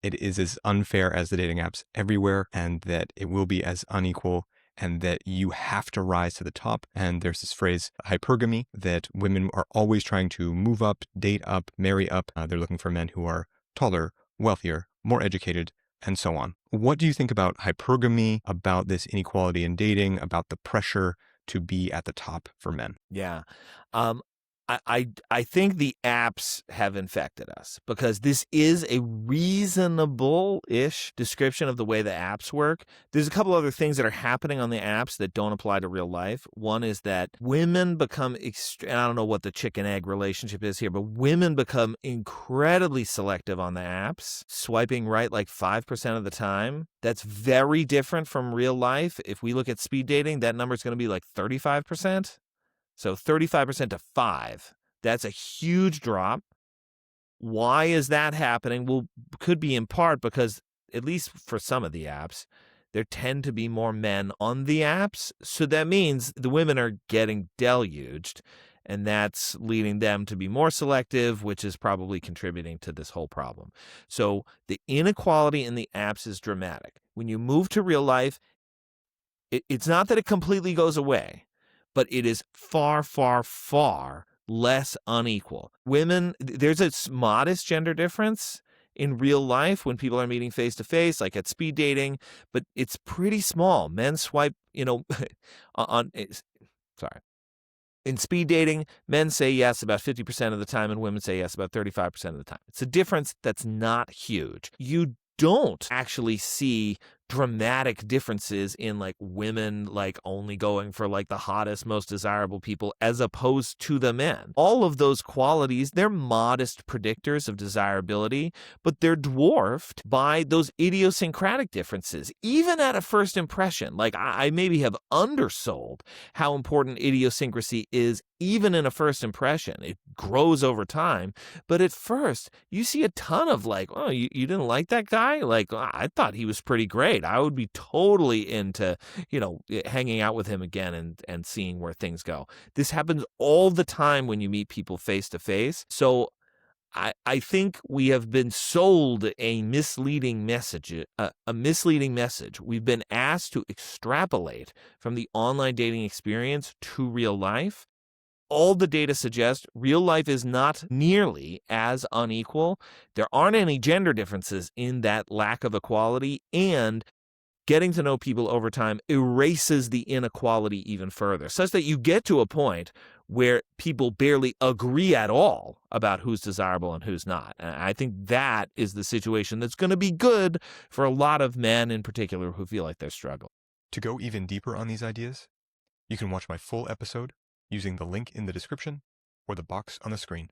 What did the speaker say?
it is as unfair as the dating apps everywhere, and that it will be as unequal, and that you have to rise to the top. And there's this phrase, hypergamy, that women are always trying to move up, date up, marry up. They're looking for men who are taller, wealthier, more educated, and so on. What do you think about hypergamy, about this inequality in dating, about the pressure to be at the top for men? Yeah. Um, I think the apps have infected us because this is a reasonable-ish description of the way the apps work. There's a couple other things that are happening on the apps that don't apply to real life. One is that women become, I don't know what the chicken-egg relationship is here, but women become incredibly selective on the apps, swiping right like 5% of the time. That's very different from real life. If we look at speed dating, that number is going to be like 35%. So 35% to 5. That's a huge drop. Why is that happening? Well, could be in part because, at least for some of the apps, there tend to be more men on the apps. So that means the women are getting deluged, and that's leading them to be more selective, which is probably contributing to this whole problem. So the inequality in the apps is dramatic. When you move to real life, it's not that it completely goes away, but it is far, far, far less unequal. Women, there's a modest gender difference in real life when people are meeting face to face, like at speed dating, but it's pretty small. Men swipe, on, sorry. In speed dating, men say yes about 50% of the time and women say yes about 35% of the time. It's a difference that's not huge. You don't actually see dramatic differences in like women like only going for like the hottest, most desirable people as opposed to the men. All of those qualities, they're modest predictors of desirability, but they're dwarfed by those idiosyncratic differences. Even at a first impression, like I maybe have undersold how important idiosyncrasy is even in a first impression. It grows over time, but at first you see a ton of like, oh, you didn't like that guy? Like, oh, I thought he was pretty great. I would be totally into, hanging out with him again and seeing where things go. This happens all the time when you meet people face to face. So I think we have been sold a misleading message, a misleading message. We've been asked to extrapolate from the online dating experience to real life. All the data suggests real life is not nearly as unequal. There aren't any gender differences in that lack of equality, and getting to know people over time erases the inequality even further, such that you get to a point where people barely agree at all about who's desirable and who's not. And I think that is the situation that's going to be good for a lot of men in particular who feel like they're struggling. To go even deeper on these ideas, you can watch my full episode using the link in the description or the box on the screen.